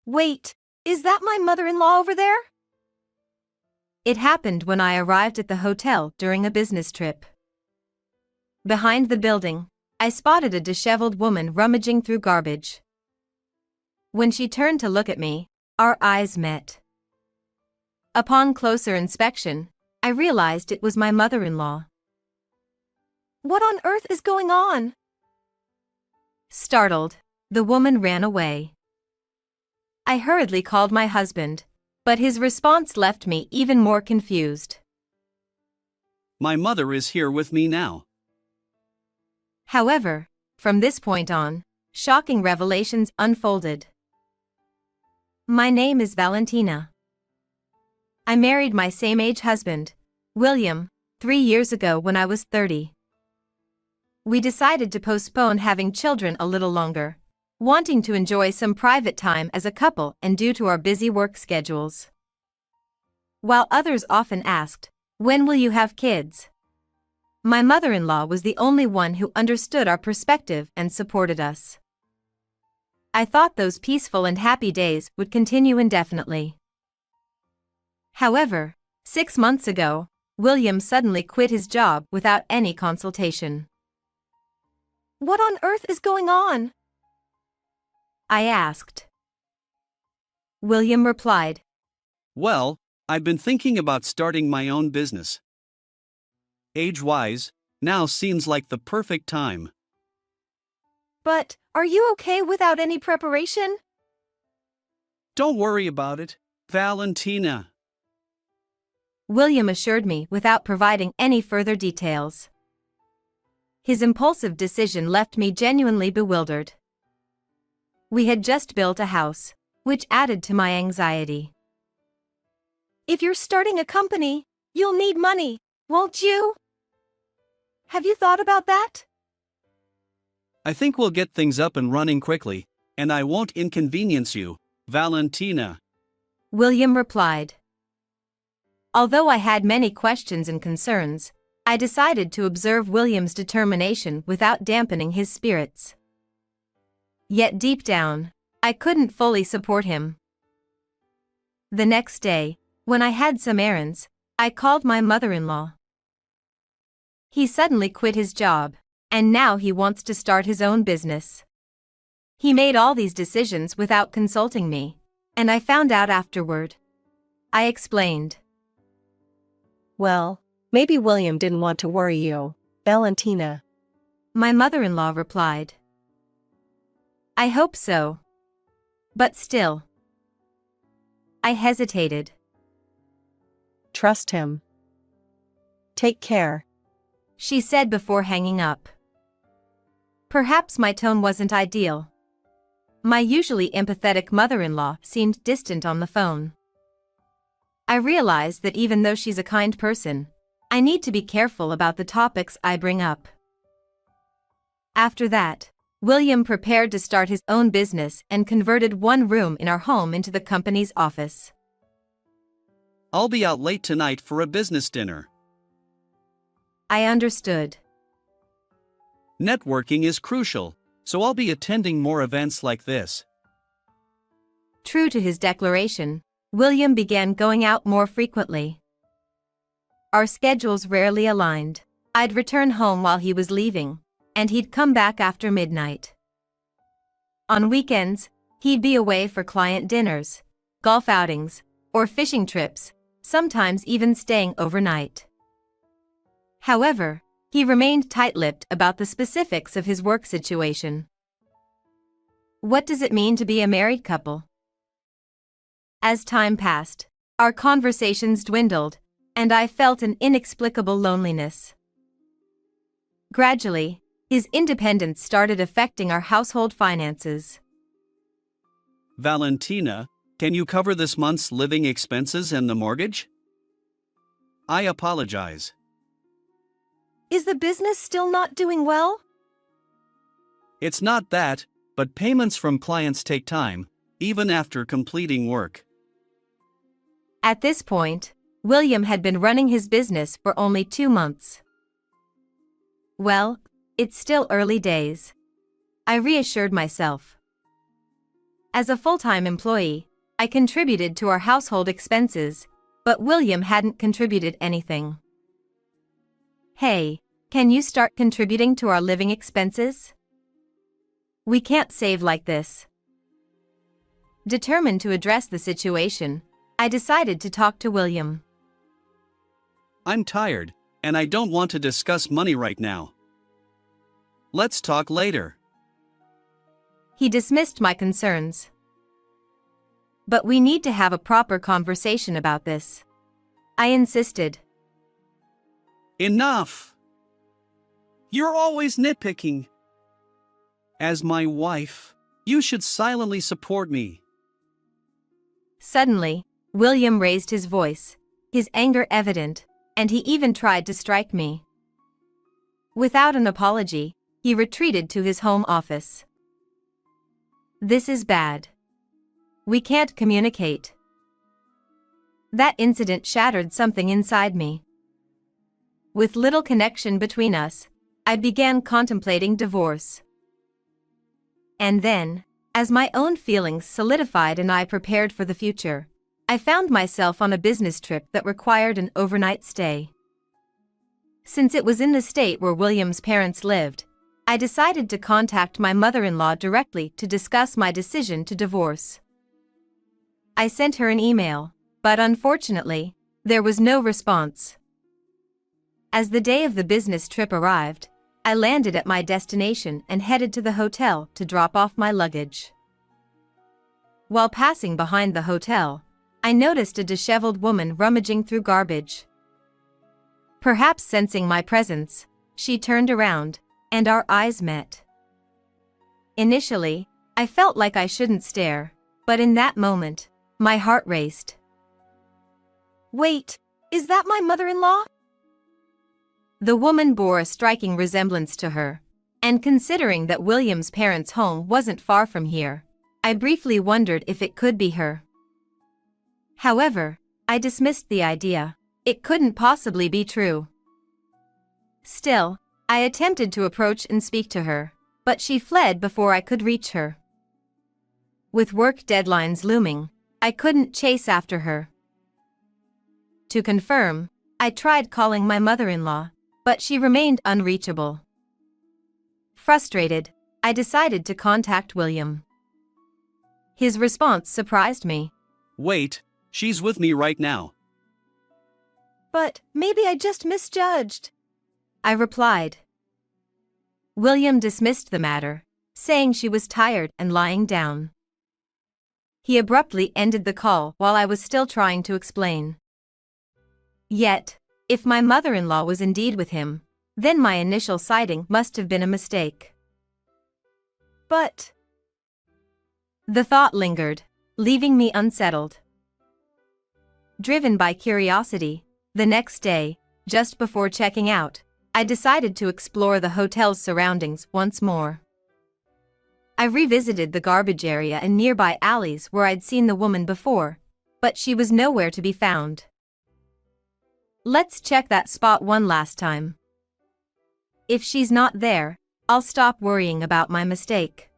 Wait, is that my mother-in-law over there? It happened when I arrived at the hotel during a business trip. Behind the building, I spotted a disheveled woman rummaging through garbage. When she turned to look at me, our eyes met. Upon closer inspection, I realized it was my mother-in-law. What on earth is going on? Startled, the woman ran away. I hurriedly called my husband, but his response left me even more confused. My mother is here with me now. However, from this point on, shocking revelations unfolded. My name is Valentina. I married my same-age husband, William, 3 years ago when I was 30. We decided to postpone having children a little longer, wanting to enjoy some private time as a couple and due to our busy work schedules. While others often asked, "When will you have kids?" my mother-in-law was the only one who understood our perspective and supported us. I thought those peaceful and happy days would continue indefinitely. However, 6 months ago, William suddenly quit his job without any consultation. What on earth is going on? I asked. William replied, Well, I've been thinking about starting my own business. Age-wise, now seems like the perfect time. But, are you okay without any preparation? Don't worry about it, Valentina. William assured me without providing any further details. His impulsive decision left me genuinely bewildered. We had just built a house, which added to my anxiety. If you're starting a company, you'll need money, won't you? Have you thought about that? I think we'll get things up and running quickly, and I won't inconvenience you, Valentina. William replied. Although I had many questions and concerns, I decided to observe William's determination without dampening his spirits. Yet deep down, I couldn't fully support him. The next day, when I had some errands, I called my mother-in-law. He suddenly quit his job, and now he wants to start his own business. He made all these decisions without consulting me, and I found out afterward. I explained. Well, maybe William didn't want to worry you, Valentina. My mother-in-law replied. I hope so. But still. I hesitated. Trust him. Take care, she said before hanging up. Perhaps my tone wasn't ideal. My usually empathetic mother-in-law seemed distant on the phone. I realized that even though she's a kind person, I need to be careful about the topics I bring up. After that, William prepared to start his own business and converted one room in our home into the company's office. I'll be out late tonight for a business dinner. I understood. Networking is crucial, so I'll be attending more events like this. True to his declaration, William began going out more frequently. Our schedules rarely aligned. I'd return home while he was leaving, and he'd come back after midnight. On weekends, he'd be away for client dinners, golf outings, or fishing trips, sometimes even staying overnight. However, he remained tight-lipped about the specifics of his work situation. What does it mean to be a married couple? As time passed, our conversations dwindled, and I felt an inexplicable loneliness. Gradually, his independence started affecting our household finances. Valentina, can you cover this month's living expenses and the mortgage? I apologize. Is the business still not doing well? It's not that, but payments from clients take time, even after completing work. At this point, William had been running his business for only 2 months. Well, it's still early days. I reassured myself. As a full-time employee, I contributed to our household expenses, but William hadn't contributed anything. Hey, can you start contributing to our living expenses? We can't save like this. Determined to address the situation, I decided to talk to William. I'm tired, and I don't want to discuss money right now. Let's talk later. He dismissed my concerns. But we need to have a proper conversation about this. I insisted. Enough! You're always nitpicking. As my wife, you should silently support me. Suddenly, William raised his voice, his anger evident, and he even tried to strike me. Without an apology, he retreated to his home office. This is bad. We can't communicate. That incident shattered something inside me. With little connection between us, I began contemplating divorce. And then, as my own feelings solidified and I prepared for the future, I found myself on a business trip that required an overnight stay. Since it was in the state where William's parents lived, I decided to contact my mother-in-law directly to discuss my decision to divorce. I sent her an email, but unfortunately, there was no response. As the day of the business trip arrived, I landed at my destination and headed to the hotel to drop off my luggage. While passing behind the hotel, I noticed a disheveled woman rummaging through garbage. Perhaps sensing my presence, she turned around, and our eyes met. Initially, I felt like I shouldn't stare, but in that moment, my heart raced. Wait, is that my mother-in-law? The woman bore a striking resemblance to her, and considering that William's parents' home wasn't far from here, I briefly wondered if it could be her. However, I dismissed the idea. It couldn't possibly be true. Still, I attempted to approach and speak to her, but she fled before I could reach her. With work deadlines looming, I couldn't chase after her. To confirm, I tried calling my mother-in-law, but she remained unreachable. Frustrated, I decided to contact William. His response surprised me. Wait, she's with me right now. But maybe I just misjudged, I replied. William dismissed the matter, saying she was tired and lying down. He abruptly ended the call while I was still trying to explain. Yet, if my mother-in-law was indeed with him, then my initial sighting must have been a mistake. But the thought lingered, leaving me unsettled. Driven by curiosity, the next day, just before checking out, I decided to explore the hotel's surroundings once more. I revisited the garbage area and nearby alleys where I'd seen the woman before, but she was nowhere to be found. Let's check that spot one last time. If she's not there, I'll stop worrying about my mistake.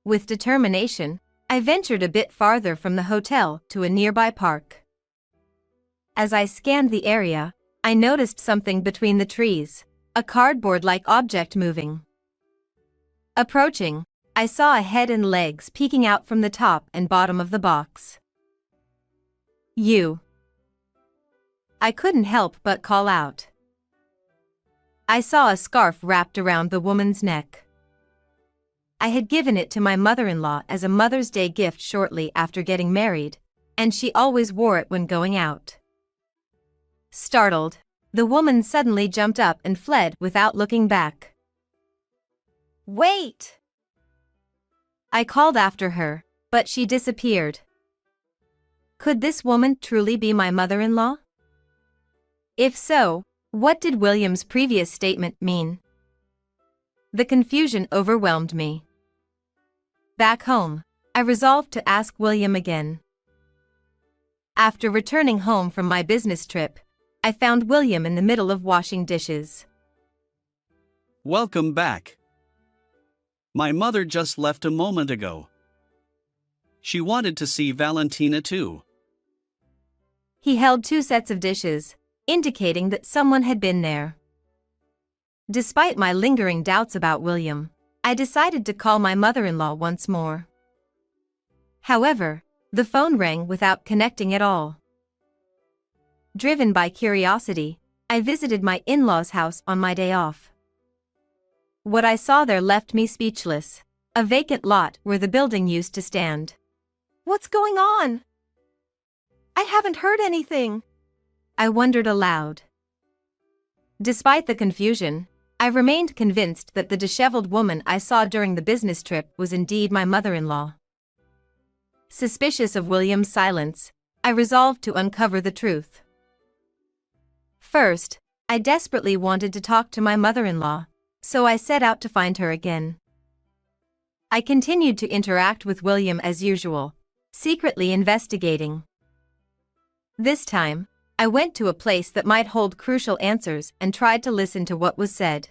With determination, I ventured a bit farther from the hotel to a nearby park. As I scanned the area, I noticed something between the trees, a cardboard-like object moving. Approaching, I saw a head and legs peeking out from the top and bottom of the box. You. I couldn't help but call out. I saw a scarf wrapped around the woman's neck. I had given it to my mother-in-law as a Mother's Day gift shortly after getting married, and she always wore it when going out. Startled, the woman suddenly jumped up and fled without looking back. Wait! I called after her, but she disappeared. Could this woman truly be my mother-in-law? If so, what did William's previous statement mean? The confusion overwhelmed me. Back home, I resolved to ask William again. After returning home from my business trip, I found William in the middle of washing dishes. Welcome back. My mother just left a moment ago. She wanted to see Valentina too. He held two sets of dishes, indicating that someone had been there. Despite my lingering doubts about William, I decided to call my mother-in-law once more. However, the phone rang without connecting at all. Driven by curiosity, I visited my in-laws' house on my day off. What I saw there left me speechless. A vacant lot where the building used to stand. "What's going on? I haven't heard anything," I wondered aloud. Despite the confusion, I remained convinced that the disheveled woman I saw during the business trip was indeed my mother-in-law. Suspicious of William's silence, I resolved to uncover the truth. First, I desperately wanted to talk to my mother-in-law, so I set out to find her again. I continued to interact with William as usual, secretly investigating. This time, I went to a place that might hold crucial answers and tried to listen to what was said.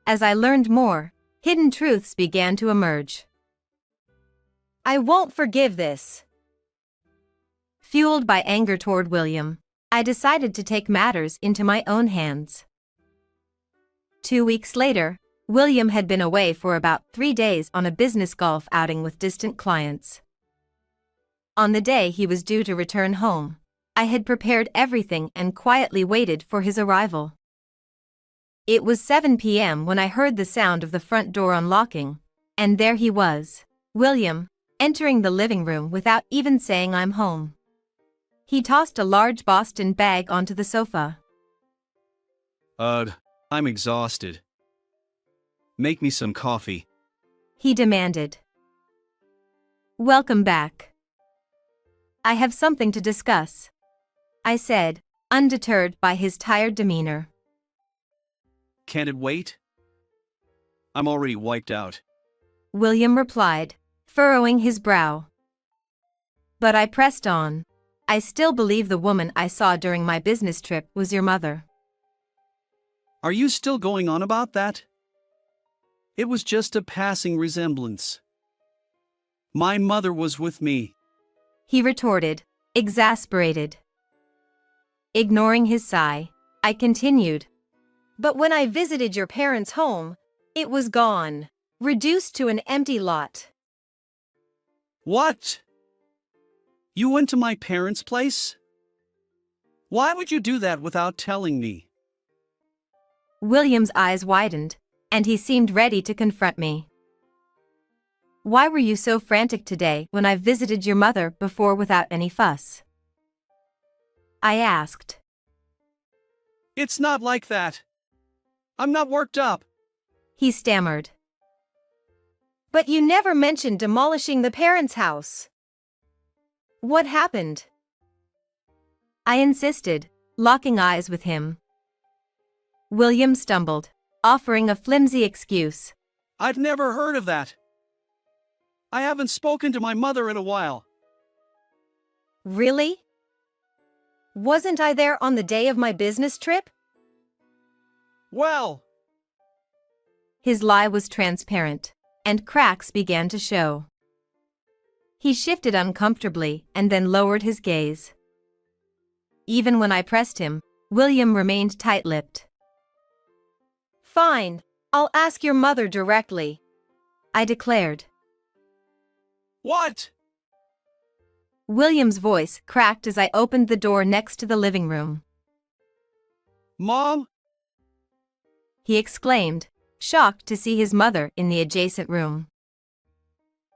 As I learned more, hidden truths began to emerge. "I won't forgive this." Fueled by anger toward William, I decided to take matters into my own hands. 2 weeks later, William had been away for about 3 days on a business golf outing with distant clients. On the day he was due to return home, I had prepared everything and quietly waited for his arrival. It was 7 p.m. when I heard the sound of the front door unlocking, and there he was, William, entering the living room without even saying "I'm home." He tossed a large Boston bag onto the sofa. I'm exhausted. Make me some coffee," he demanded. "Welcome back. I have something to discuss," I said, undeterred by his tired demeanor. "Can't it wait? I'm already wiped out." William replied, furrowing his brow. But I pressed on. "I still believe the woman I saw during my business trip was your mother." "Are you still going on about that? It was just a passing resemblance. My mother was with me," he retorted, exasperated. Ignoring his sigh, I continued. "But when I visited your parents' home, it was gone, reduced to an empty lot." "What? You went to my parents' place? Why would you do that without telling me?" William's eyes widened, and he seemed ready to confront me. "Why were you so frantic today when I visited your mother before without any fuss?" I asked. "It's not like that. I'm not worked up," he stammered. "But you never mentioned demolishing the parents' house. What happened?" I insisted, locking eyes with him. William stumbled, offering a flimsy excuse. "I've never heard of that. I haven't spoken to my mother in a while." "Really? Wasn't I there on the day of my business trip?" "Well," his lie was transparent, and cracks began to show. He shifted uncomfortably and then lowered his gaze. Even when I pressed him, William remained tight-lipped. "Fine, I'll ask your mother directly," I declared. "What?" William's voice cracked as I opened the door next to the living room. "Mom?" he exclaimed, shocked to see his mother in the adjacent room.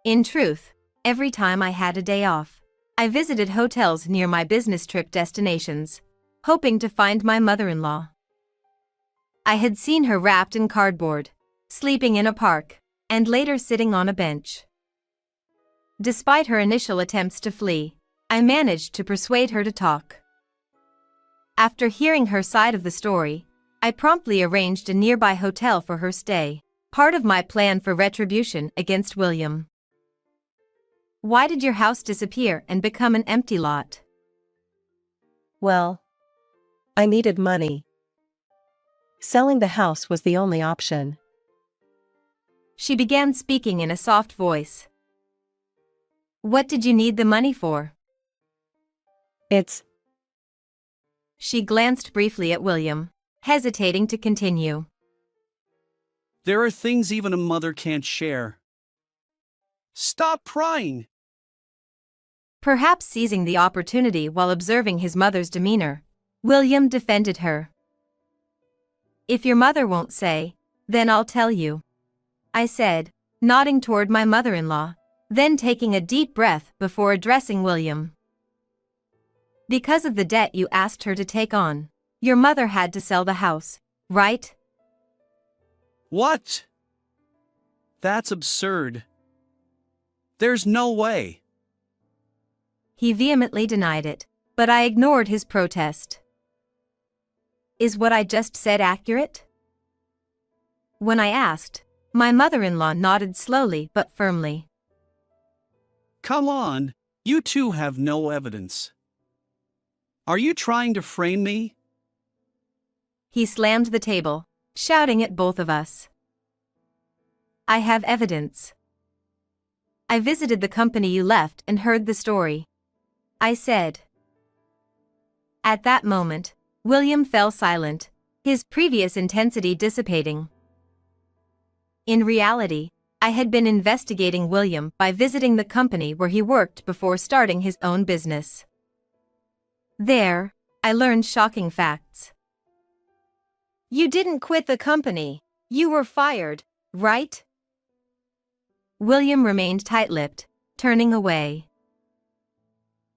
In truth, every time I had a day off, I visited hotels near my business trip destinations, hoping to find my mother-in-law. I had seen her wrapped in cardboard, sleeping in a park, and later sitting on a bench. Despite her initial attempts to flee, I managed to persuade her to talk. After hearing her side of the story, I promptly arranged a nearby hotel for her stay, part of my plan for retribution against William. "Why did your house disappear and become an empty lot?" Well, I needed money. Selling the house was the only option. She began speaking in a soft voice. What did you need the money for? It's, She glanced briefly at William, hesitating to continue. There are things even a mother can't share. Stop crying! Perhaps seizing the opportunity while observing his mother's demeanor, William defended her. If your mother won't say, then I'll tell you, I said, nodding toward my mother-in-law, then taking a deep breath before addressing William. Because of the debt you asked her to take on, your mother had to sell the house, right? What? That's absurd. There's no way. He vehemently denied it, but I ignored his protest. Is what I just said accurate? When I asked, my mother-in-law nodded slowly but firmly. Come on, you two have no evidence. Are you trying to frame me? He slammed the table, shouting at both of us. I have evidence. I visited the company you left and heard the story, I said. At that moment, William fell silent, his previous intensity dissipating. In reality, I had been investigating William by visiting the company where he worked before starting his own business. There, I learned shocking facts. You didn't quit the company, you were fired, right? William remained tight-lipped, turning away.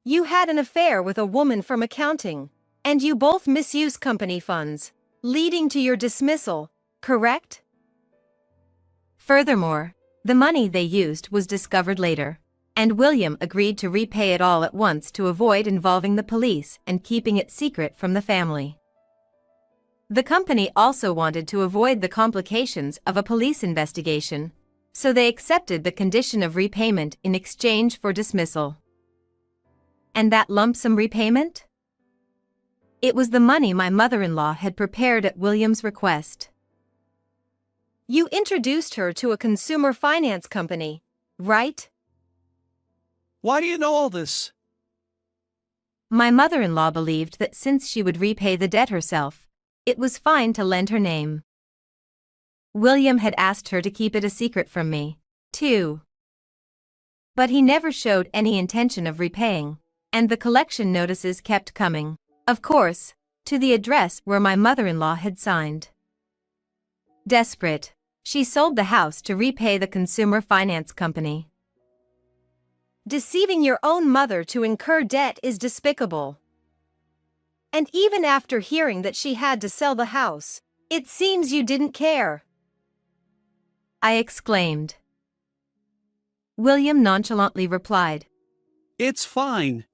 You had an affair with a woman from accounting, and you both misused company funds, leading to your dismissal, correct? Furthermore, the money they used was discovered later, and William agreed to repay it all at once to avoid involving the police and keeping it secret from the family. The company also wanted to avoid the complications of a police investigation, so they accepted the condition of repayment in exchange for dismissal. And that lump sum repayment? It was the money my mother-in-law had prepared at William's request. You introduced her to a consumer finance company, right? Why do you know all this? My mother-in-law believed that since she would repay the debt herself, it was fine to lend her name. William had asked her to keep it a secret from me, too. But he never showed any intention of repaying, and the collection notices kept coming, of course, to the address where my mother-in-law had signed. Desperate, she sold the house to repay the consumer finance company. Deceiving your own mother to incur debt is despicable. And even after hearing that she had to sell the house, it seems you didn't care, I exclaimed. William nonchalantly replied, It's fine.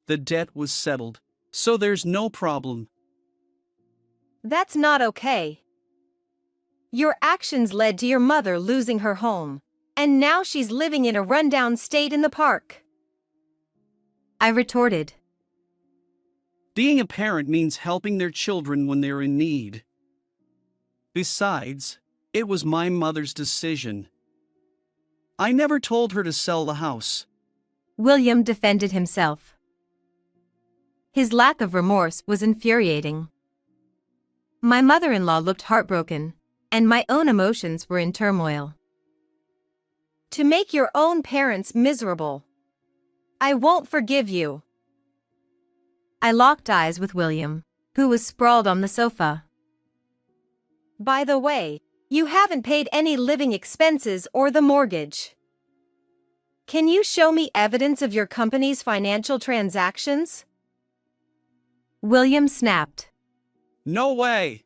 The debt was settled, so there's no problem. That's not okay. Your actions led to your mother losing her home, and now she's living in a rundown state in the park, I retorted. Being a parent means helping their children when they're in need. Besides, it was my mother's decision. I never told her to sell the house. William defended himself. His lack of remorse was infuriating. My mother-in-law looked heartbroken, and my own emotions were in turmoil. To make your own parents miserable. I won't forgive you. I locked eyes with William, who was sprawled on the sofa. By the way, you haven't paid any living expenses or the mortgage. Can you show me evidence of your company's financial transactions? William snapped. No way.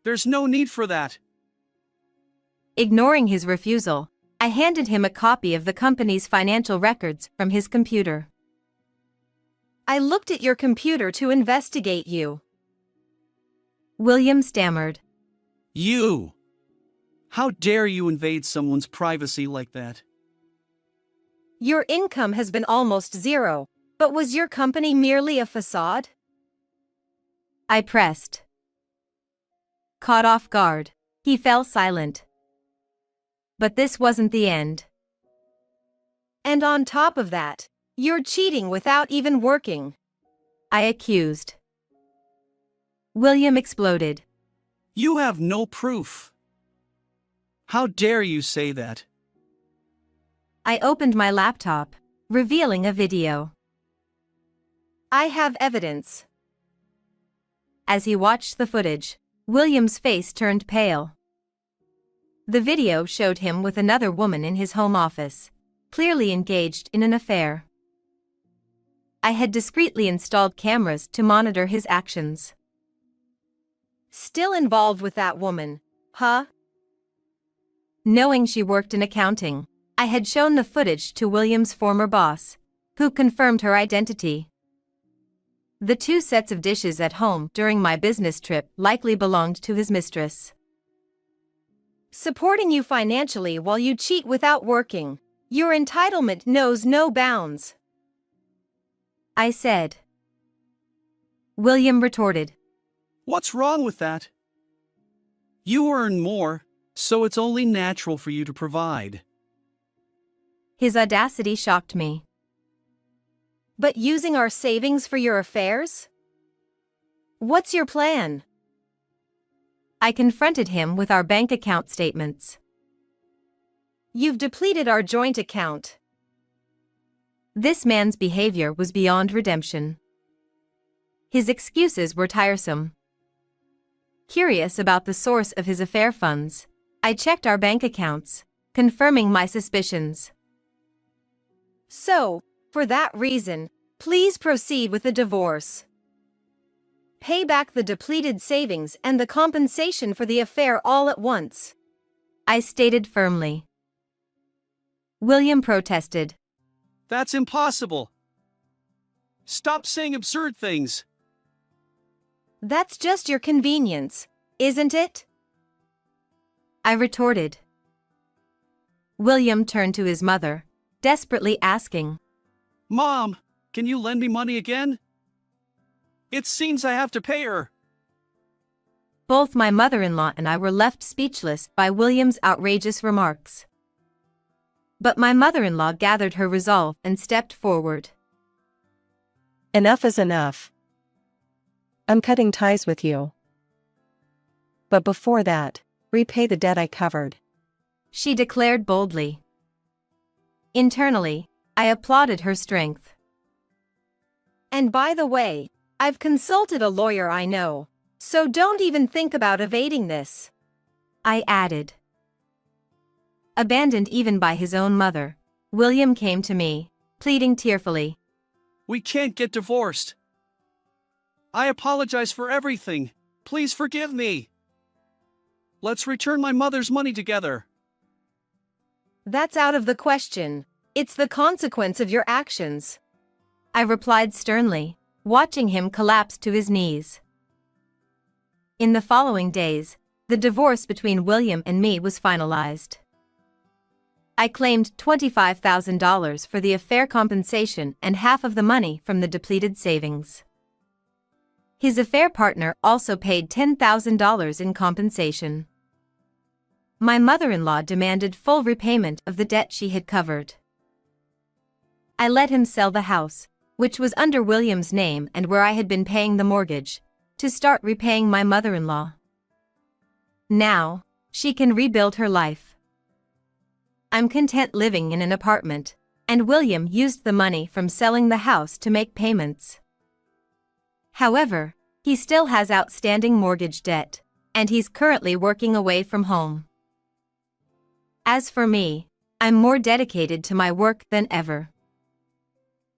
There's no need for that. Ignoring his refusal, I handed him a copy of the company's financial records from his computer. I looked at your computer to investigate you, William stammered. You! How dare you invade someone's privacy like that? Your income has been almost zero, but was your company merely a facade? I pressed. Caught off guard, he fell silent. But this wasn't the end. And on top of that, you're cheating without even working, I accused. William exploded. You have no proof. How dare you say that? I opened my laptop, revealing a video. I have evidence. As he watched the footage, William's face turned pale. The video showed him with another woman in his home office, clearly engaged in an affair. I had discreetly installed cameras to monitor his actions. Still involved with that woman, huh? Knowing she worked in accounting, I had shown the footage to William's former boss, who confirmed her identity. The 2 sets of dishes at home during my business trip likely belonged to his mistress. Supporting you financially while you cheat without working, your entitlement knows no bounds, I said. William retorted. What's wrong with that? You earn more, so it's only natural for you to provide. His audacity shocked me. But using our savings for your affairs? What's your plan? I confronted him with our bank account statements. You've depleted our joint account. This man's behavior was beyond redemption. His excuses were tiresome. Curious about the source of his affair funds, I checked our bank accounts, confirming my suspicions. So, for that reason, please proceed with the divorce. Pay back the depleted savings and the compensation for the affair all at once, I stated firmly. William protested. That's impossible. Stop saying absurd things. That's just your convenience, isn't it? I retorted. William turned to his mother, desperately asking, Mom, can you lend me money again? It seems I have to pay her. Both my mother-in-law and I were left speechless by William's outrageous remarks. But my mother-in-law gathered her resolve and stepped forward. Enough is enough. I'm cutting ties with you. But before that, repay the debt I covered, she declared boldly. Internally, I applauded her strength. And by the way, I've consulted a lawyer I know, so don't even think about evading this, I added. Abandoned even by his own mother, William came to me, pleading tearfully. We can't get divorced. I apologize for everything. Please forgive me. Let's return my mother's money together. That's out of the question. It's the consequence of your actions, I replied sternly, watching him collapse to his knees. In the following days, the divorce between William and me was finalized. I claimed $25,000 for the affair compensation and half of the money from the depleted savings. His affair partner also paid $10,000 in compensation. My mother-in-law demanded full repayment of the debt she had covered. I let him sell the house, which was under William's name and where I had been paying the mortgage, to start repaying my mother-in-law. Now, she can rebuild her life. I'm content living in an apartment, and William used the money from selling the house to make payments. However, he still has outstanding mortgage debt, and he's currently working away from home. As for me, I'm more dedicated to my work than ever.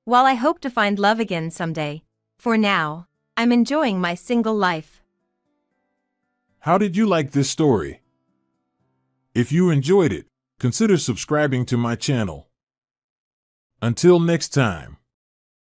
While I hope to find love again someday, for now, I'm enjoying my single life. How did you like this story? If you enjoyed it, consider subscribing to my channel. Until next time.